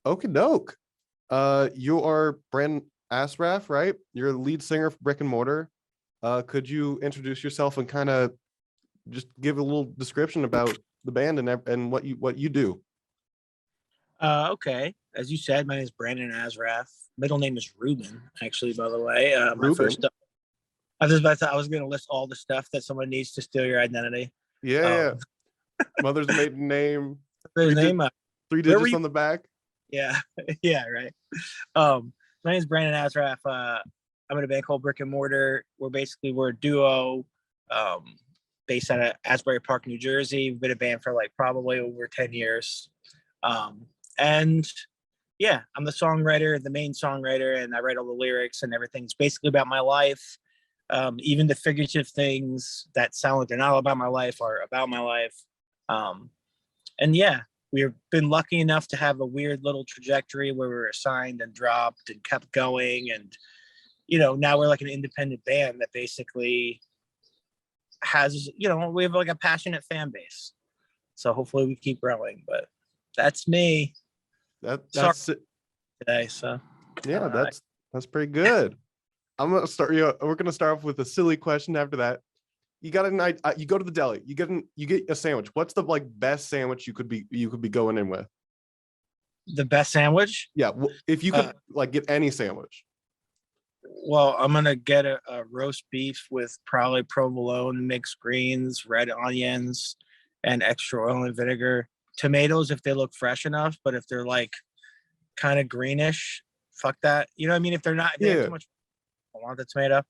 Okie doke. You are Branden Asraf, right? You're the lead singer for Brick and Mortar. Could you introduce yourself and kind of just give a little description about the band and what you do? Okay. As you said, my name is Branden Asraf. Middle name is Ruben, actually, by the way. My Ruben. first, I was about to, I was going to list all the stuff that someone needs to steal your identity. Yeah. Mother's maiden name. His name, Three where were digits you? on the back. Yeah. Yeah, right. My name is Branden Asraf. I'm in a band called Brick and Mortar. We're a duo, based out of Asbury Park, New Jersey. We've been a band for like probably over 10 years. And yeah, I'm the songwriter, the main songwriter, and I write all the lyrics and everything's basically about my life. Even the figurative things that sound like they're not about my life are about my life. And yeah, we've been lucky enough to have a weird little trajectory where we were assigned and dropped and kept going. And, now we're like an independent band that basically has, we have like a passionate fan base. So hopefully we keep growing, but that's me. That's it. Today. So Yeah, that's pretty good. We're gonna start off with a silly question after that. You got a night. You go to the deli. You get a sandwich. What's the best sandwich you could be going in with? The best sandwich? Yeah, if you could get any sandwich. Well, I'm gonna get a roast beef with probably provolone, mixed greens, red onions, and extra oil and vinegar. Tomatoes if they look fresh enough, but if they're like kind of greenish, fuck that. You know what I mean? If they're not, they have too much. I want the tomato,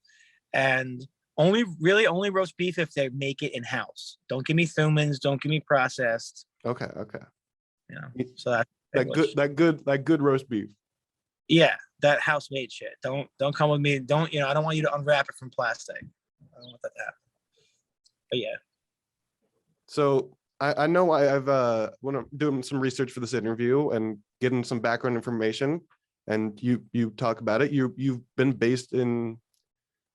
and only roast beef if they make it in house. Don't give me Thumans. Don't give me processed. Okay. So that good roast beef. Yeah, that house made shit. Don't come with me. I don't want you to unwrap it from plastic. I don't want that to happen. But yeah. So I know I've when I'm doing some research for this interview and getting some background information, and you talk about it. You've been based in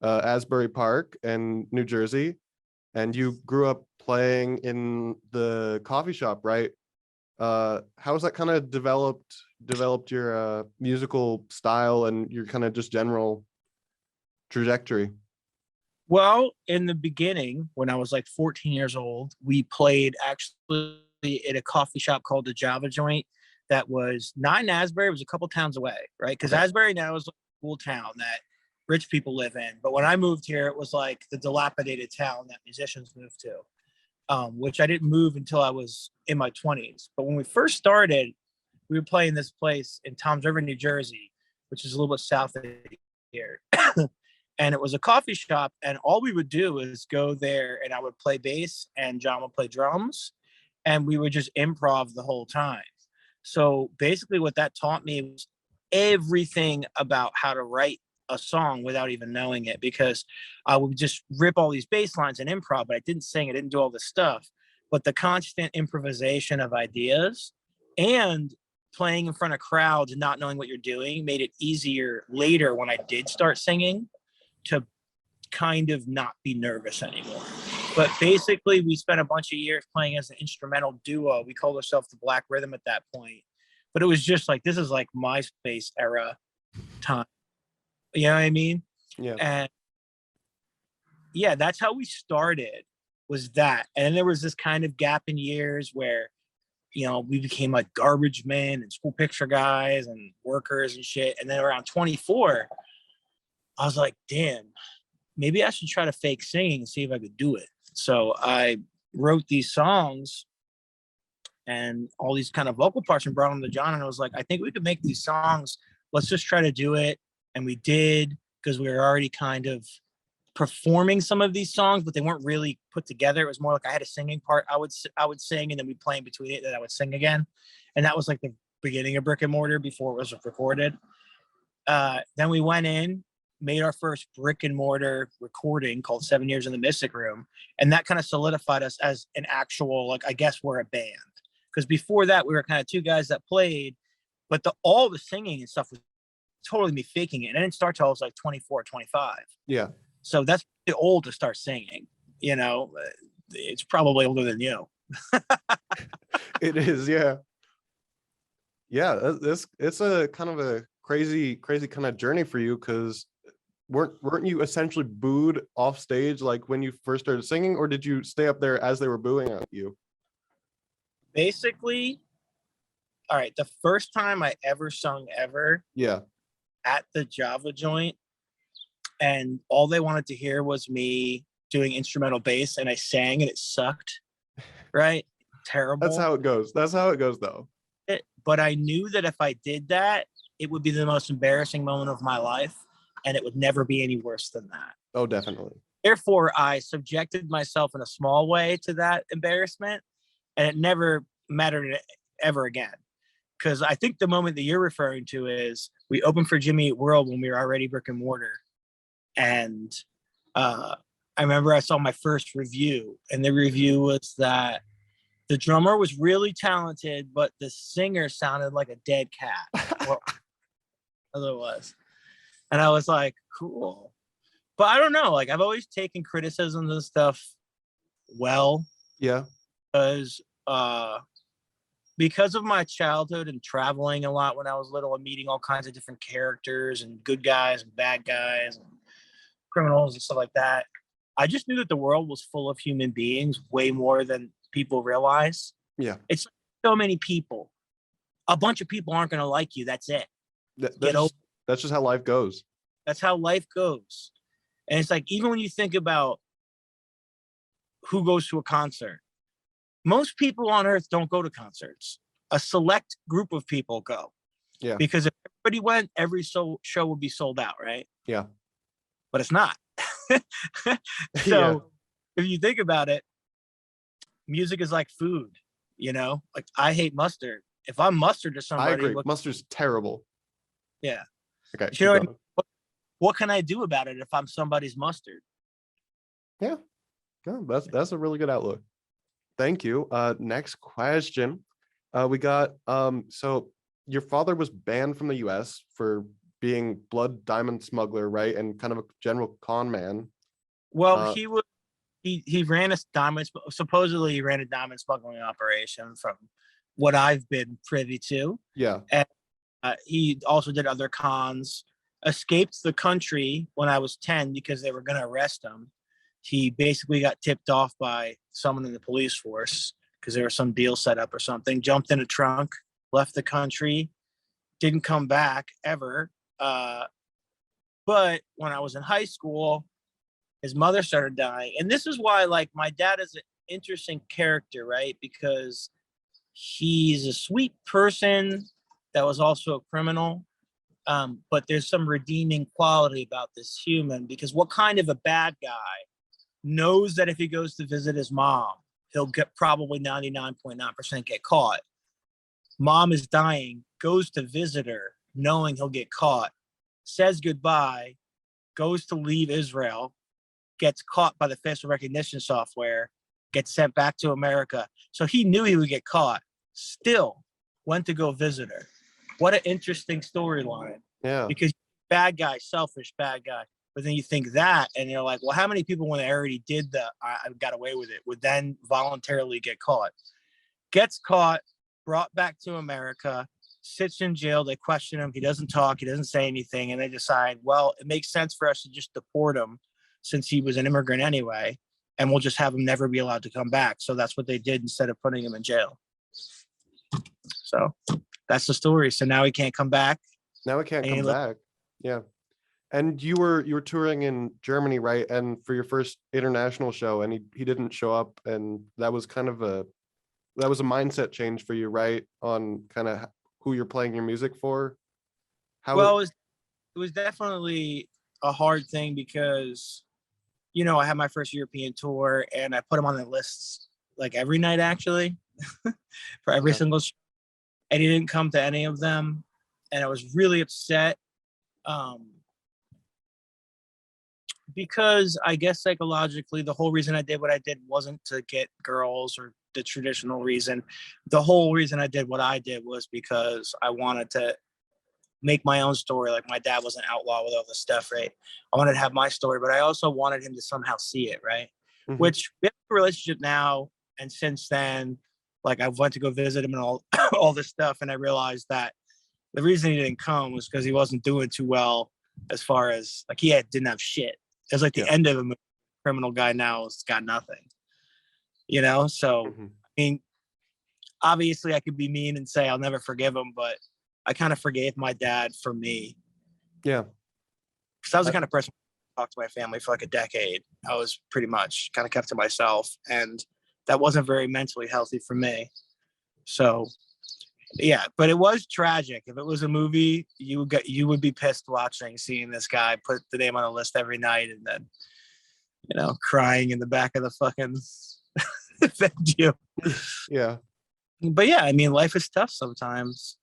Asbury Park and New Jersey, and you grew up playing in the coffee shop, right? How has that kind of developed your musical style and your kind of just general trajectory? Well, in the beginning, when I was like 14 years old, we played actually at a coffee shop called the Java Joint that was not in Asbury. It was a couple towns away, right? Because Asbury now is like a cool town that rich people live in. But when I moved here, it was like the dilapidated town that musicians moved to, which I didn't move until I was in my 20s. But when we first started, we were playing this place in Toms River, New Jersey, which is a little bit south of here. And it was a coffee shop, and all we would do is go there, and I would play bass and John would play drums, and we would just improv the whole time. So basically what that taught me was everything about how to write a song without even knowing it, because I would just rip all these bass lines and improv, but I didn't sing, I didn't do all this stuff. But the constant improvisation of ideas and playing in front of crowds and not knowing what you're doing made it easier later when I did start singing to kind of not be nervous anymore. But basically, we spent a bunch of years playing as an instrumental duo. We called ourselves the Black Rhythm at that point. But it was just like, this is like MySpace era time. You know what I mean? Yeah. And yeah, that's how we started, was that. And then there was this kind of gap in years where, we became like garbage men and school picture guys and workers and shit. And then around 24, I was like, damn, maybe I should try to fake singing and see if I could do it. So I wrote these songs and all these kind of vocal parts and brought them to John. And I was like, I think we could make these songs. Let's just try to do it. And we did, because we were already kind of performing some of these songs, but they weren't really put together. It was more like I had a singing part. I would sing, and then we'd play in between it, and I would sing again. And that was like the beginning of Brick and Mortar before it was recorded. Then we went in, made our first Brick and Mortar recording called 7 Years in the Mystic Room. And that kind of solidified us as an actual, like, I guess we're a band. Because before that, we were kind of two guys that played, but all the singing and stuff was totally me faking it. And I didn't start till I was like 24, 25. Yeah. So that's pretty old to start singing. It's probably older than you. It is, yeah. Yeah, this it's a kind of a crazy kind of journey for you, because weren't you essentially booed off stage like when you first started singing, or did you stay up there as they were booing at you? Basically, all right, the first time I ever sung ever Yeah. at the Java joint, and all they wanted to hear was me doing instrumental bass, and I sang and it sucked, right? That's Terrible. how it goes. That's how it goes though. But I knew that if I did that, it would be the most embarrassing moment of my life, and it would never be any worse than that. Oh, definitely. Therefore, I subjected myself in a small way to that embarrassment, and it never mattered ever again. Because I think the moment that you're referring to is we opened for Jimmy Eat World when we were already Brick and Mortar, and I remember I saw my first review, and the review was that the drummer was really talented, but the singer sounded like a dead cat, or otherwise. And I was like, cool. But I don't know. Like, I've always taken criticisms and stuff well, Yeah. because because of my childhood and traveling a lot when I was little and meeting all kinds of different characters and good guys and bad guys and criminals and stuff like that. I just knew that the world was full of human beings way more than people realize. Yeah. It's so many people. A bunch of people aren't going to like you. That's it. Get over. That's just how life goes. That's how life goes. And it's like, even when you think about who goes to a concert, most people on earth don't go to concerts. A select group of people go. Yeah. Because if everybody went, every show would be sold out, right? Yeah. But it's not. So Yeah. if you think about it, music is like food, Like, I hate mustard. If I'm mustard to I somebody, agree. Mustard's terrible. yeah. Okay. You know what I mean? What can I do about it if I'm somebody's mustard? Yeah. No, that's a really good outlook. Thank you. Next question. We got so your father was banned from the US for being blood diamond smuggler, right? And kind of a general con man. Well, Uh he ran a supposedly he ran a diamond smuggling operation from what I've been privy to. yeah. And he also did other cons, escaped the country when I was 10 because they were going to arrest him. He basically got tipped off by someone in the police force because there was some deal set up or something, jumped in a trunk, left the country, didn't come back ever. But when I was in high school, his mother started dying. And this is why, like, my dad is an interesting character, right? Because he's a sweet person that was also a criminal. But there's some redeeming quality about this human, because what kind of a bad guy knows that if he goes to visit his mom, he'll get probably 99.9% get caught. Mom is dying, goes to visit her, knowing he'll get caught, says goodbye, goes to leave Israel, gets caught by the facial recognition software, gets sent back to America. So he knew he would get caught, still went to go visit her. What an interesting storyline. Yeah. Because bad guy, selfish bad guy. But then you think that, and you're like, well, how many people, when they already did that, I got away with it, would then voluntarily get caught? Gets caught, brought back to America, sits in jail. They question him. He doesn't talk. He doesn't say anything. And they decide, well, it makes sense for us to just deport him since he was an immigrant anyway. And we'll just have him never be allowed to come back. So that's what they did instead of putting him in jail. So that's the story. So now he can't come back. Now it can't come back. Yeah. And you were touring in Germany, right? And for your first international show, and he didn't show up, and that was kind of a mindset change for you, right? On kind of who you're playing your music for. Well, it was definitely a hard thing because, I had my first European tour and I put him on the lists like every night, actually, for every single show. And he didn't come to any of them. And I was really upset. Because I guess psychologically, the whole reason I did what I did wasn't to get girls or the traditional reason. The whole reason I did what I did was because I wanted to make my own story. Like, my dad was an outlaw with all this stuff, right? I wanted to have my story, but I also wanted him to somehow see it, right? Mm-hmm. Which we have a relationship now. And since then, Like I went to go visit him and all all this stuff, and I realized that the reason he didn't come was because he wasn't doing too well as far as like didn't have shit. It was like the end of a criminal guy now has got nothing, you know? So, I mean, obviously I could be mean and say I'll never forgive him, but I kind of forgave my dad for me. Yeah. Because I was the kind of person who talked to my family for like a decade. I was pretty much kind of kept to myself, and that wasn't very mentally healthy for me. So, yeah, but it was tragic. If it was a movie, you would be pissed seeing this guy put the name on the list every night and then, you know, crying in the back of the fucking venue. Yeah. But yeah, I mean, life is tough sometimes.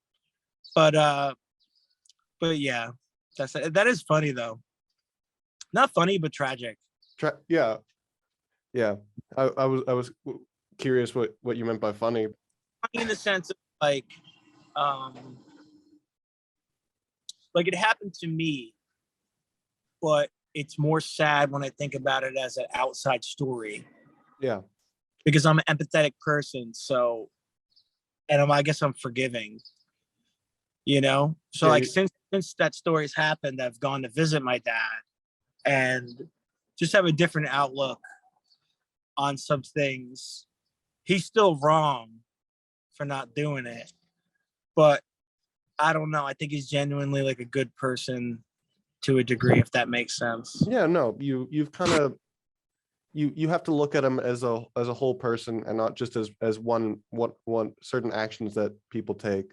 But yeah, that is funny though. Not funny, but tragic. Yeah. I was curious what you meant by funny. In the sense of like it happened to me, but it's more sad when I think about it as an outside story. Yeah. Because I'm an empathetic person, so, and I guess I'm forgiving, you know? So like since that story's happened, I've gone to visit my dad and just have a different outlook on some things. He's still wrong for not doing it, but I don't know. I think he's genuinely like a good person to a degree, if that makes sense. Yeah, no, you've kind of you have to look at him as a whole person and not just as one certain actions that people take.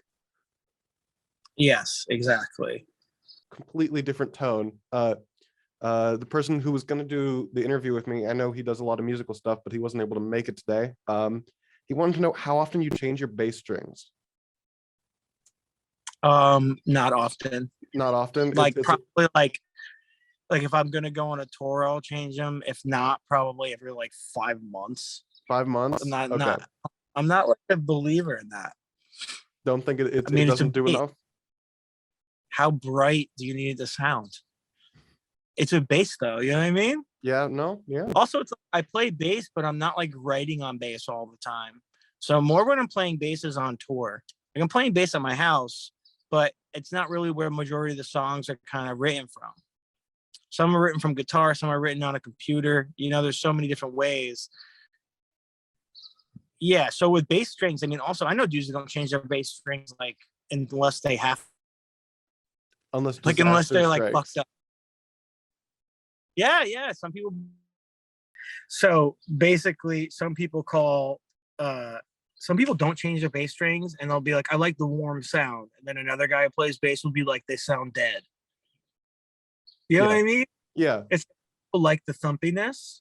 Yes, exactly. Completely different tone. The person who was going to do the interview with me, I know he does a lot of musical stuff, but he wasn't able to make it today. He wanted to know how often you change your bass strings. Not often. Not often. Like probably like if I'm gonna go on a tour, I'll change them. If not, probably every like 5 months. 5 months. I'm not like a believer in that. Don't think it doesn't do enough. How bright do you need the sound? It's a bass though, you know what I mean? Yeah, no, yeah. Also, it's I play bass, but I'm not like writing on bass all the time. So more when I'm playing bass is on tour. Like I'm playing bass at my house, but it's not really where majority of the songs are kind of written from. Some are written from guitar, some are written on a computer. You know, there's so many different ways. Yeah, so with bass strings, I mean, also I know dudes that don't change their bass strings like unless they have, unless they're like fucked up. Yeah, some people. So basically, some people don't change their bass strings, and they'll be like, "I like the warm sound," and then another guy who plays bass will be like, "They sound dead." You know what I mean? Yeah. It's like the thumpiness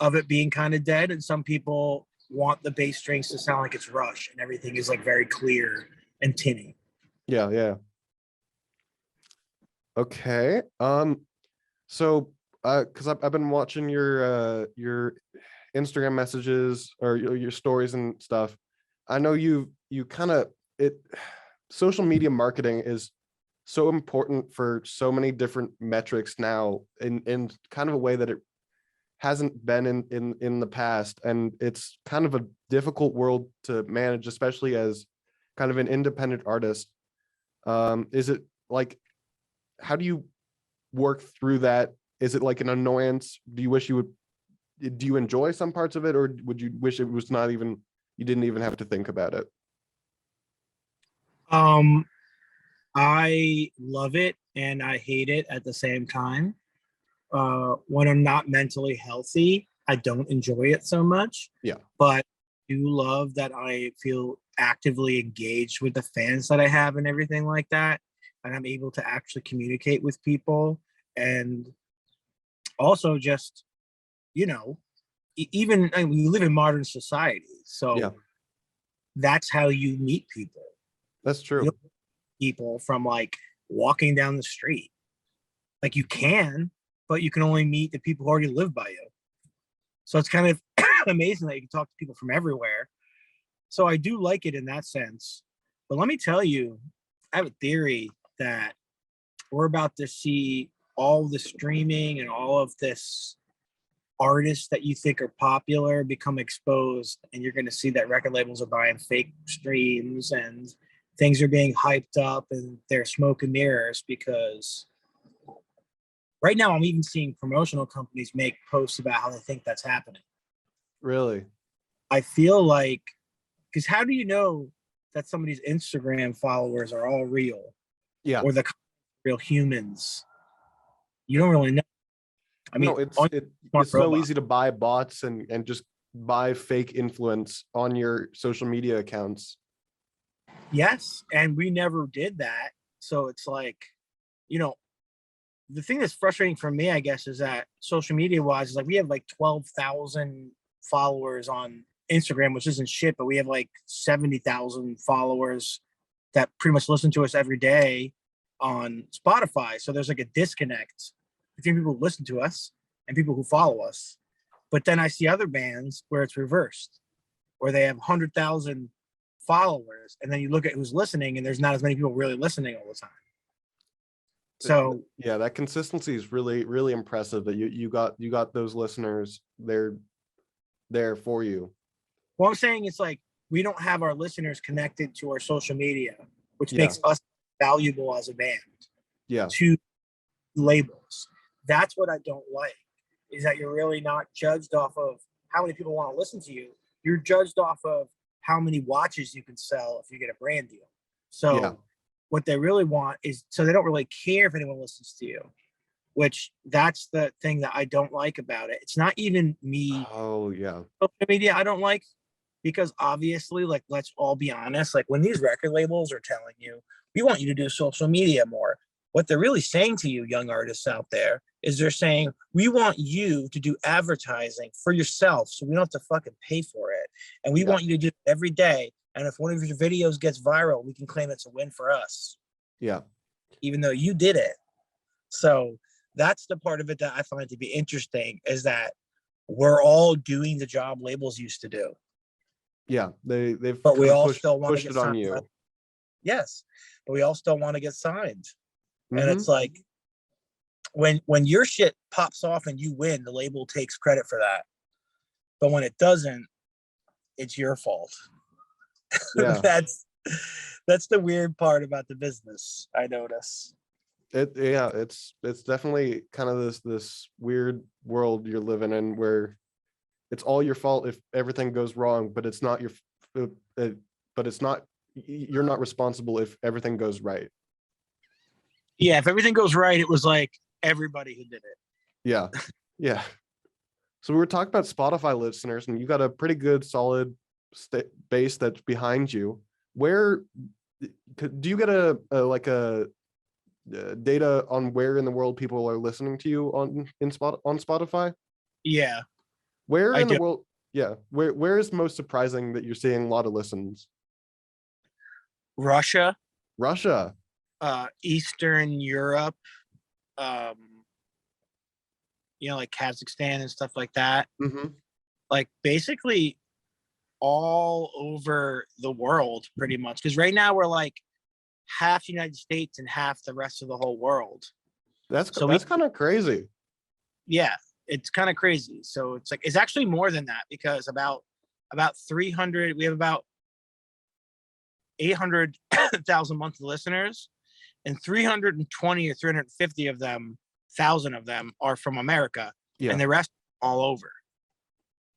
of it being kind of dead, and some people want the bass strings to sound like it's Rush, and everything is like very clear and tinny. Yeah. Okay. So, because I've been watching your Instagram messages or your stories and stuff. I know you kind of social media marketing is so important for so many different metrics now in kind of a way that it hasn't been in the past, and it's kind of a difficult world to manage, especially as kind of an independent artist. Is it like, how do you work through that? Is it like an annoyance? Do you enjoy some parts of it, or would you wish it was not even, you didn't even have to think about it? I love it and I hate it at the same time. When I'm not mentally healthy, I don't enjoy it so much. Yeah. But I do love that I feel actively engaged with the fans that I have and everything like that. And I'm able to actually communicate with people. And also just, you know, even I mean, we live in modern society. So that's how you meet people. That's true. You don't meet people from like walking down the street. Like you can, but you can only meet the people who already live by you. So it's kind of amazing that you can talk to people from everywhere. So I do like it in that sense. But let me tell you, I have a theory that we're about to see all the streaming and all of this artists that you think are popular become exposed, and you're going to see that record labels are buying fake streams and things are being hyped up and they're smoke and mirrors. Because right now I'm even seeing promotional companies make posts about how they think that's happening. Really? I feel like, because how do you know that somebody's Instagram followers are all real, Yeah. or the real humans? You don't really know. I mean, No, it's on smart so robot. easy to buy bots and just buy fake influence on your social media accounts. Yes, and we never did that. So it's like, you know, the thing that's frustrating for me, I guess, is that social media wise, is like we have like 12,000 followers on Instagram, which isn't shit, but we have like 70,000 followers that pretty much listen to us every day on Spotify. So there's like a disconnect between people who listen to us and people who follow us. But then I see other bands where it's reversed, where they have 100,000 followers, and then you look at who's listening, and there's not as many people really listening all the time. So yeah, that consistency is really, really impressive. That you got those listeners. They're there for you. what I'm saying is, like, we don't have our listeners connected to our social media, which Yeah. makes us valuable as a band Yeah. to labels. That's what I don't like, is that you're really not judged off of how many people want to listen to you. You're judged off of how many watches you can sell if you get a brand deal. So Yeah. what they really want is, so they don't really care if anyone listens to you, which that's the thing that I don't like about it. It's not even me. Oh yeah. Social media I don't like, because obviously, like, let's all be honest, like when these record labels are telling you, we want you to do social media more, what they're really saying to you, young artists out there, is they're saying, we want you to do advertising for yourself so we don't have to fucking pay for it. And we want you to do it every day. And if one of your videos gets viral, we can claim it's a win for us. Yeah. Even though you did it. So that's the part of it that I find to be interesting, is that we're all doing the job labels used to do. Yeah. They've but we all pushed, still want to pushed get it on signed. you. Yes, but we all still want to get signed. And Mhm. it's like, when your shit pops off and you win, the label takes credit for that. But when it doesn't, it's your fault. Yeah. that's the weird part about the business, I notice. It's definitely kind of this weird world you're living in, where it's all your fault if everything goes wrong, but it's not you're not responsible if everything goes right. Yeah, if everything goes right, it was like everybody who did it. Yeah. Yeah. So we were talking about Spotify listeners, and you got a pretty good solid base that's behind you. Where do you get a data on where in the world people are listening to you on Spotify? Yeah, Where I in the do. world? Yeah. Where is most surprising that you're seeing a lot of listens? Russia, Russia. Eastern Europe, um, like Kazakhstan and stuff like that. Mm-hmm. Like basically all over the world, pretty much. Because right now we're like half the United States and half the rest of the whole world. That's kind of crazy. Yeah, it's kind of crazy. So it's like, it's actually more than that, because about 300, we have about 800,000 monthly listeners, and 320 or 350 of them, thousand of them, are from America, Yeah. and the rest all over.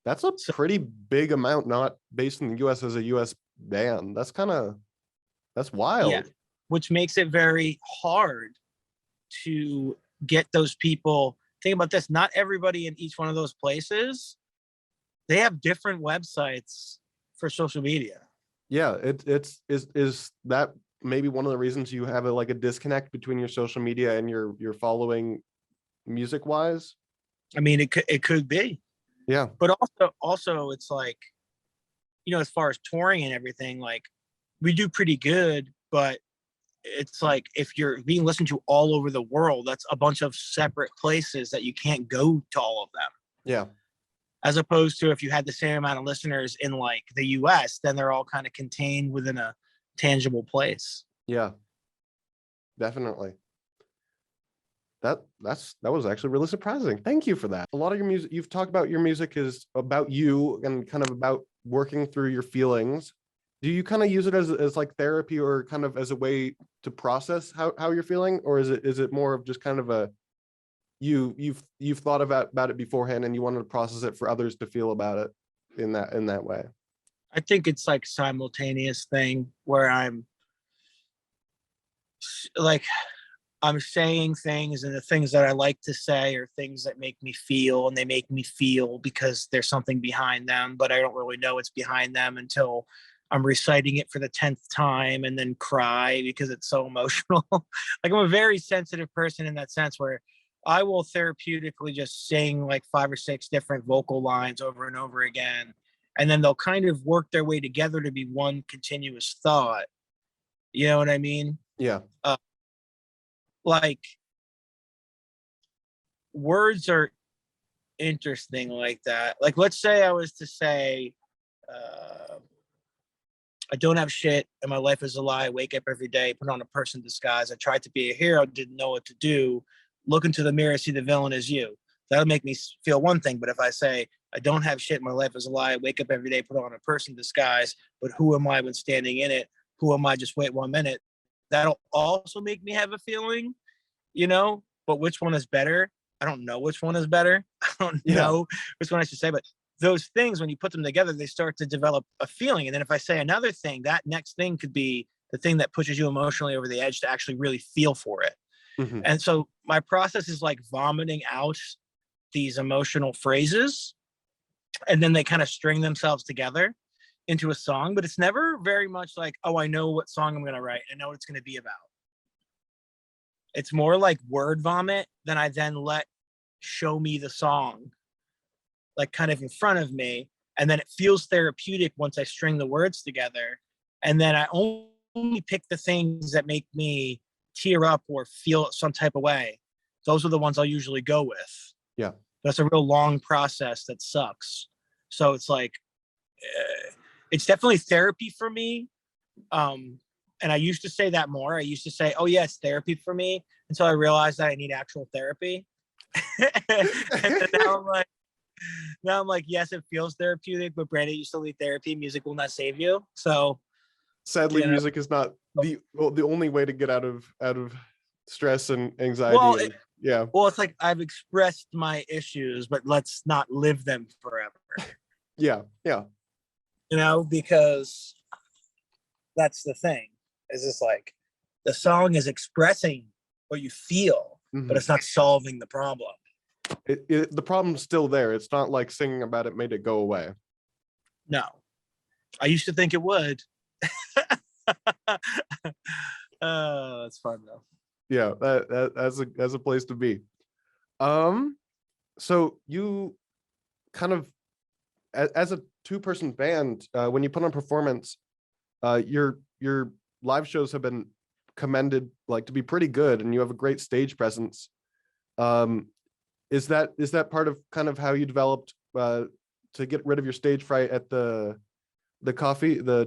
That's a pretty big amount, not based in the US as a US band. That's wild. Yeah, which makes it very hard to get those people. Think about this, not everybody in each one of those places, they have different websites for social media. Yeah, is that maybe one of the reasons you have a disconnect between your social media and your following music wise? I mean, it could be. Yeah. But also it's like, as far as touring and everything, like we do pretty good, but it's like, if you're being listened to all over the world, that's a bunch of separate places that you can't go to all of them. Yeah. As opposed to if you had the same amount of listeners in like the US, then they're all kind of contained within a tangible place. Yeah. Definitely. That was actually really surprising. Thank you for that. A lot of your music, you've talked about your music is about you and kind of about working through your feelings. Do you kind of use it as like therapy or kind of as a way to process how you're feeling, or is it more of just kind of a you've thought about it beforehand and you wanted to process it for others to feel about it in that way? I think it's like simultaneous thing where like I'm saying things, and the things that I like to say are things that make me feel, and they make me feel because there's something behind them, but I don't really know what's behind them until I'm reciting it for the 10th time and then cry because it's so emotional. Like I'm a very sensitive person in that sense where I will therapeutically just sing like 5 or 6 different vocal lines over and over again. And then they'll kind of work their way together to be one continuous thought. You know what I mean? Yeah. Like words are interesting like that. Like, let's say I was to say, I don't have shit and my life is a lie. I wake up every day, put on a person disguise. I tried to be a hero, didn't know what to do. Look into the mirror, see the villain is you. That'll make me feel one thing. But if I say, I don't have shit, my life is a lie, I wake up every day, put on a person disguise, but who am I when standing in it? Who am I? Just wait 1 minute. That'll also make me have a feeling, you know? But which one is better? I don't know which one is better. I don't know which one I should say, but those things, when you put them together, they start to develop a feeling. And then if I say another thing, that next thing could be the thing that pushes you emotionally over the edge to actually really feel for it. Mm-hmm. And so my process is like vomiting out these emotional phrases, and then they kind of string themselves together into a song. But it's never very much like, oh, I know what song I'm going to write. I know what it's going to be about. It's more like word vomit than I then let show me the song, like kind of in front of me. And then it feels therapeutic once I string the words together. And then I only pick the things that make me tear up or feel some type of way. Those are the ones I'll usually go with. Yeah. That's a real long process that sucks. So it's like, it's definitely therapy for me. And I used to say that more. I used to say, oh, yeah, it's therapy for me, until I realized that I need actual therapy. And now I'm like, yes, it feels therapeutic, but Brandon, you still need therapy. Music will not save you. So sadly, music is not the only way to get out of stress and anxiety. Well, it's like I've expressed my issues, but let's not live them forever. Yeah. You know, because that's the thing. Is just like the song is expressing what you feel, but it's not solving the problem. The problem's still there. It's not like singing about it made it go away. No, I used to think it would. It's fun though. Yeah, that's a place to be. So you kind of, as a 2-person band, when you put on performance, your live shows have been commended like to be pretty good, and you have a great stage presence. Is that part of kind of how you developed to get rid of your stage fright at the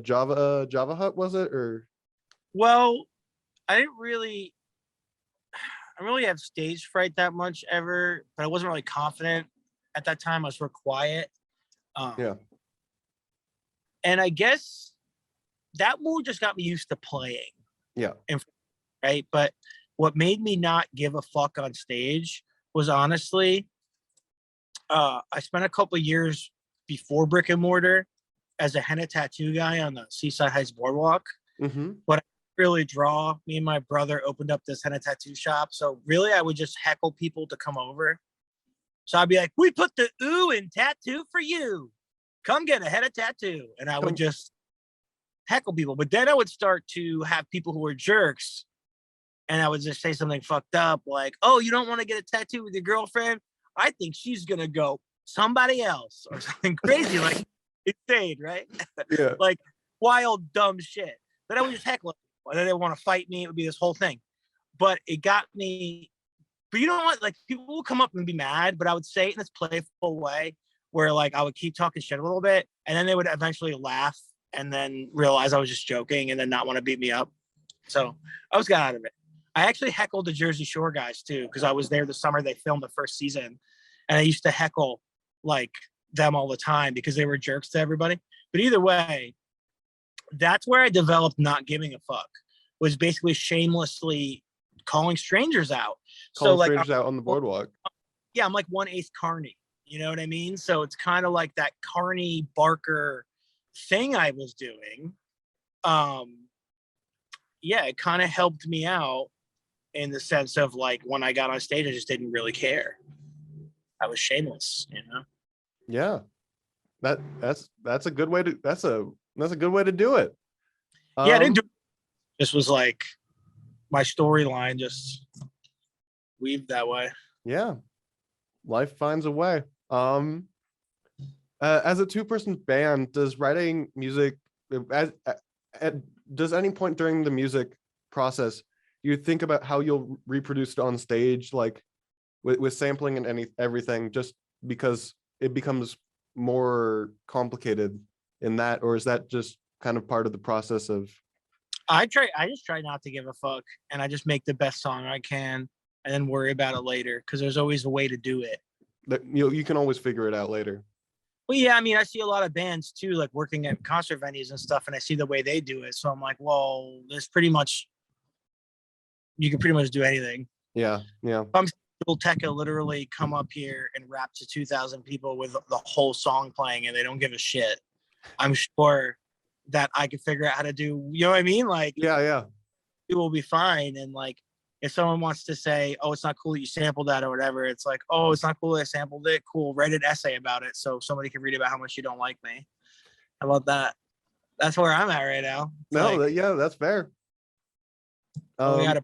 Java Hut, was it? Or well, I didn't really have stage fright that much ever, but I wasn't really confident at that time. I was real quiet. Yeah. And I guess that mood just got me used to playing. Yeah. Right. But what made me not give a fuck on stage was honestly, I spent a couple of years before Brick and Mortar as a henna tattoo guy on the Seaside Heights Boardwalk. But I really draw. Me and my brother opened up this henna tattoo shop. So really, I would just heckle people to come over. So I'd be like, we put the ooh in tattoo for you. Come get a henna tattoo. And I would just heckle people. But then I would start to have people who were jerks. And I would just say something fucked up like, oh, you don't want to get a tattoo with your girlfriend? I think she's going to go somebody else, or something crazy like insane, right? Yeah. Like wild, dumb shit. But I would just heckle. And then they want to fight me. It would be this whole thing. But it got me. But you know what? Like people will come up and be mad, but I would say it in this playful way where like I would keep talking shit a little bit, and then they would eventually laugh and then realize I was just joking and then not want to beat me up. So I was got out of it. I actually heckled the Jersey Shore guys too, because I was there the summer they filmed the first season, and I used to heckle like them all the time because they were jerks to everybody. But either way, that's where I developed not giving a fuck. Was basically shamelessly calling strangers out. So Calling like, strangers out on the boardwalk. yeah, I'm like 1/8 Carney. You know what I mean? So it's kind of like that Carney Barker thing I was doing. Yeah, it kind of helped me out in the sense of like when I got on stage, I just didn't really care. I was shameless, you know? Yeah. That's a good way to that's a good way to do it. Yeah, I didn't do it. This was like my storyline just weaved that way. Yeah. Life finds a way. As a two-person band, does writing music at does any point during the music process you think about how you'll reproduce it on stage, like with sampling and everything, just because it becomes more complicated in that, or is that just kind of part of the process of? I just try not to give a fuck, and I just make the best song I can and then worry about it later, because there's always a way to do it. That you can always figure it out later. Well, yeah, I mean, I see a lot of bands too, like working at concert venues and stuff, and I see the way they do it. So I'm like, well, there's pretty much, you can pretty much do anything. Yeah. Tech will literally come up here and rap to 2,000 people with the whole song playing, and they don't give a shit. I'm sure that I could figure out how to do, you know what I mean? Like, Yeah. it will be fine. And like, if someone wants to say, oh, it's not cool that you sampled that or whatever, it's like, oh, it's not cool that I sampled it. Cool. Write an essay about it so somebody can read about how much you don't like me. How about that? That's where I'm at right now. It's No, like, yeah, that's fair. yeah.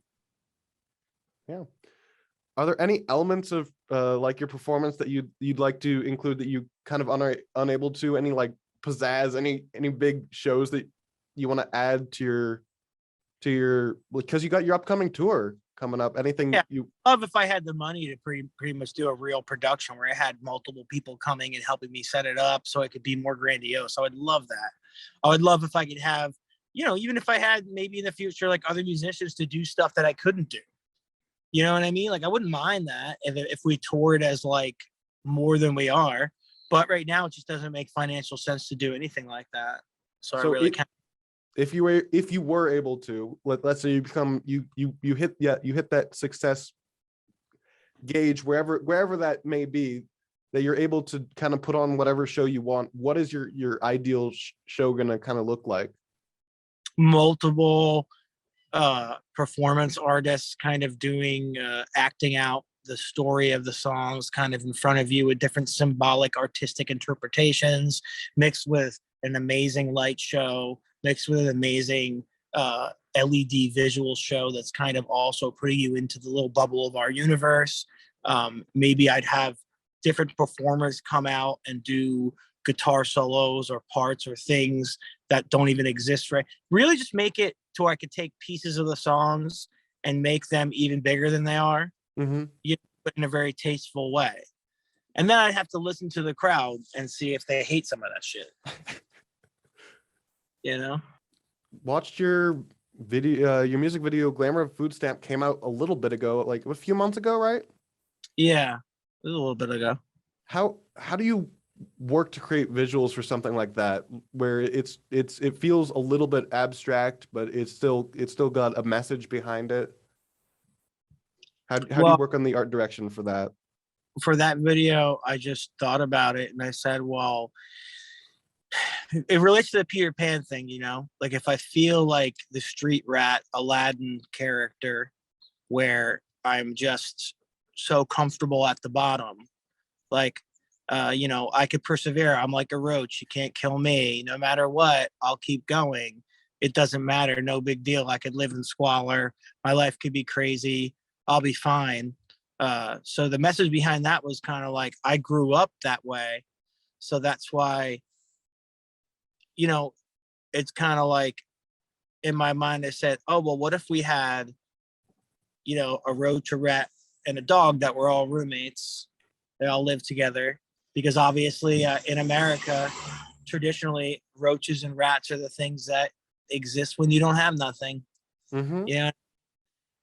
Are there any elements of like your performance that you'd like to include that you kind of unable to? Any like pizzazz? Any big shows that you want to add to your because you got your upcoming tour coming up? Anything? Yeah, you love if I had the money to pretty much do a real production where I had multiple people coming and helping me set it up so it could be more grandiose. I would love that. I would love if I could have, you know, even if I had maybe in the future like other musicians to do stuff that I couldn't do. You know what I mean? Like I wouldn't mind that if we toured as like more than we are. But right now it just doesn't make financial sense to do anything like that. So I really can't. If you were able to, let's say you become you hit that success gauge wherever that may be, that you're able to kind of put on whatever show you want, what is your ideal show gonna kind of look like? Multiple performance artists kind of doing acting out the story of the songs kind of in front of you with different symbolic artistic interpretations, mixed with an amazing light show, mixed with an amazing LED visual show that's kind of also putting you into the little bubble of our universe. Maybe I'd have different performers come out and do guitar solos or parts or things that don't even exist, right? Really just make it to where I could take pieces of the songs and make them even bigger than they are, but in a very tasteful way. And then I'd have to listen to the crowd and see if they hate some of that shit. You know? Watched your video, your music video, Glamour of Food Stamp, came out a little bit ago, like a few months ago, right? Yeah, it was a little bit ago. How do you work to create visuals for something like that, where it feels a little bit abstract, but it's still got a message behind it? How do you work on the art direction for that? For that video, I just thought about it and I said, well, it relates to the Peter Pan thing, you know? Like if I feel like the street rat Aladdin character where I'm just so comfortable at the bottom, like you know, I could persevere. I'm like a roach. You can't kill me. No matter what, I'll keep going. It doesn't matter. No big deal. I could live in squalor. My life could be crazy. I'll be fine. So the message behind that was kind of like, I grew up that way. So that's why, you know, it's kind of like in my mind, I said, oh, well, what if we had, you know, a roach, a rat, and a dog that were all roommates? They all live together. Because obviously in America, traditionally, roaches and rats are the things that exist when you don't have nothing. Mm-hmm. Yeah.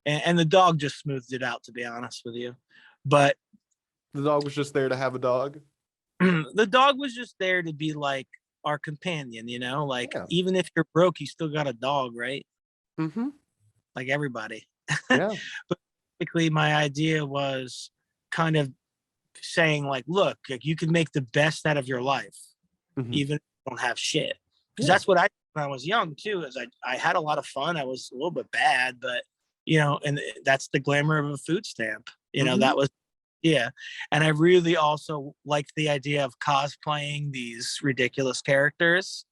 and the dog just smoothed it out, to be honest with you. But The dog was just there to have a dog. the dog was just there to be like our companion, like Yeah. even if you're broke, you still got a dog, right? Mm-hmm. Like everybody. Yeah. But basically my idea was kind of saying like, look, like, you can make the best out of your life, Mm-hmm. even if you don't have shit. Because Yeah. that's what I did when I was young too, is I had a lot of fun. I was a little bit bad, but and that's the glamour of a food stamp. Mhm. That was, yeah. And I really also liked the idea of cosplaying these ridiculous characters.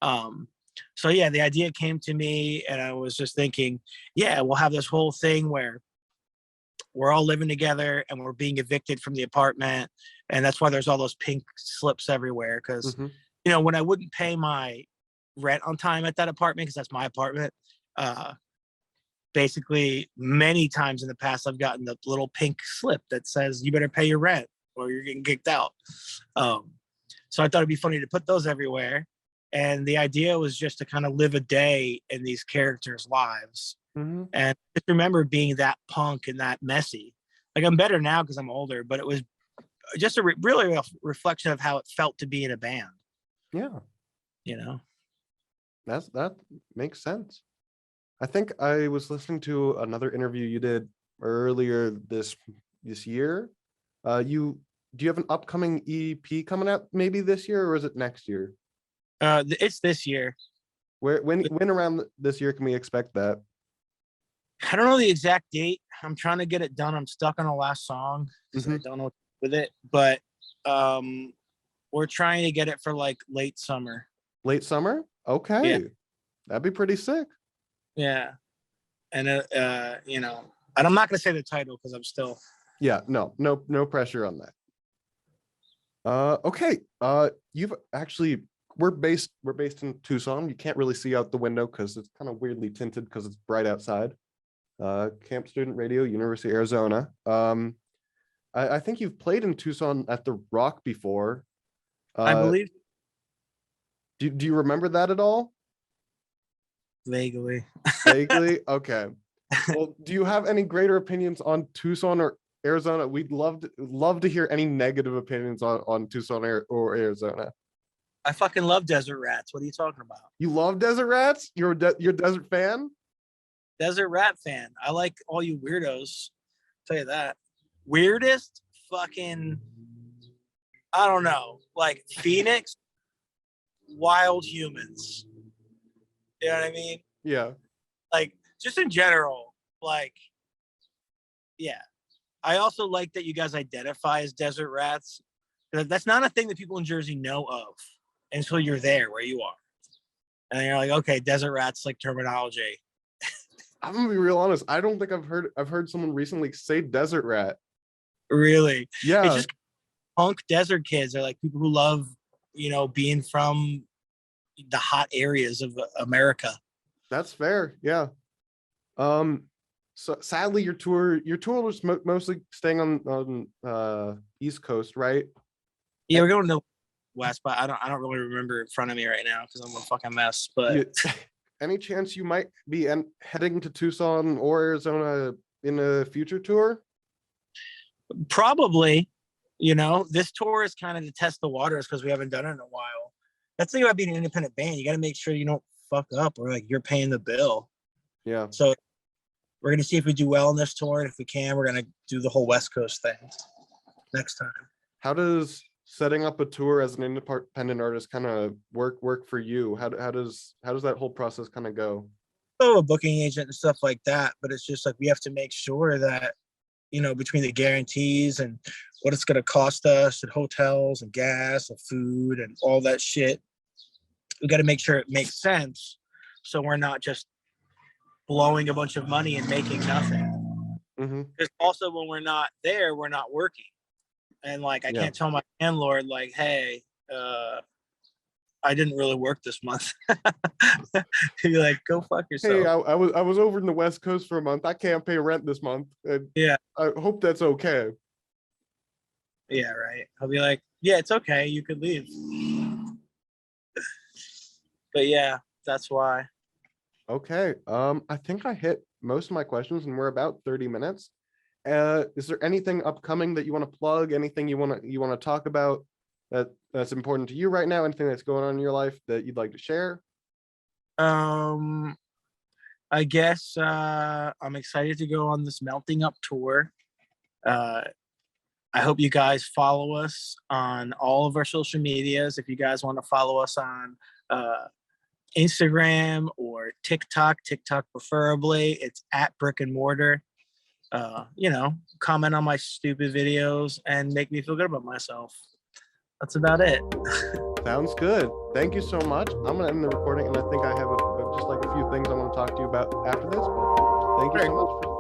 So yeah, the idea came to me and I was just thinking, yeah, we'll have this whole thing where we're all living together and we're being evicted from the apartment. And that's why there's all those pink slips everywhere. Cause, Mhm. when I wouldn't pay my rent on time at that apartment, because that's my apartment, basically many times in the past, I've gotten the little pink slip that says, you better pay your rent or you're getting kicked out. So I thought it'd be funny to put those everywhere. And the idea was just to kind of live a day in these characters' lives. Mhm. And just remember being that punk and that messy. Like I'm better now because I'm older, but it was just really a reflection of how it felt to be in a band. Yeah. You know, That makes sense. I think I was listening to another interview you did earlier this year. Do you have an upcoming EP coming out maybe this year, or is it next year? It's this year. When around this year can we expect that? I don't know the exact date. I'm trying to get it done. I'm stuck on the last song because I Mhm. don't know what to do with it, but we're trying to get it for like late summer. Late summer? Yeah, Okay. That'd be pretty sick. yeah, and and I'm not gonna say the title because I'm still. Yeah, no pressure on that. Okay. You've actually we're based in Tucson. You can't really see out the window because it's kind of weirdly tinted because it's bright outside. Camp Student Radio, University of Arizona. I think you've played in Tucson at the Rock before. I believe Do you remember that at all? vaguely. Vaguely? Okay. Well, do you have any greater opinions on Tucson or Arizona? We'd love to hear any negative opinions on Tucson or Arizona. I fucking love desert rats. What are you talking about? You love desert rats? You're a desert fan? Desert rat fan. I like all you weirdos. Tell you that. Weirdest fucking, I don't know, like Phoenix, wild humans. You know what I mean? Yeah. Like just in general, like, yeah. I also like that you guys identify as desert rats. That's not a thing that people in Jersey know of until you're there where you are. And you're like, okay, desert rats like terminology. I'm gonna be real honest. I don't think I've heard someone recently say desert rat. Really. Yeah, It's just punk desert kids. They're like people who love, being from the hot areas of America. that's fair. Yeah. So sadly, your tour was mostly staying on East Coast, right? Yeah, we're going to the West, but I don't really remember in front of me right now because I'm a fucking mess. But You, any chance you might be heading to Tucson or Arizona in a future tour? probably, this tour is kind of to test the waters because we haven't done it in a while. That's the thing about being an independent band. You got to make sure you don't fuck up or like you're paying the bill. Yeah. So we're gonna see if we do well in this tour, and if we can, we're gonna do the whole West Coast thing next time. How does setting up a tour as an independent artist kind of work for you? How does that whole process kind of go? So a booking agent and stuff like that, but it's just like we have to make sure that between the guarantees and what it's gonna cost us and hotels and gas and food and all that shit, we got to make sure it makes sense, so we're not just blowing a bunch of money and making nothing. Mm-hmm. Because also when we're not there, we're not working. And like I Yeah. can't tell my landlord like, hey, I didn't really work this month. He'd be like, go fuck yourself. Hey, I was over in the West Coast for a month. I can't pay rent this month. Yeah. I hope that's okay. Yeah, right. I'll be like, yeah, it's okay. You could leave. But yeah, that's why. Okay. I think I hit most of my questions, and we're about 30 minutes. Is there anything upcoming that you want to plug? Anything you want to talk about that's important to you right now? Anything that's going on in your life that you'd like to share? I guess I'm excited to go on this Melting Up tour. I hope you guys follow us on all of our social medias. If you guys want to follow us on Instagram or TikTok preferably, it's at Brick and Mortar. Comment on my stupid videos and make me feel good about myself. That's about it. Sounds good. Thank you so much. I'm gonna end the recording, and I think I have just like a few things I want to talk to you about after this. But thank you so much for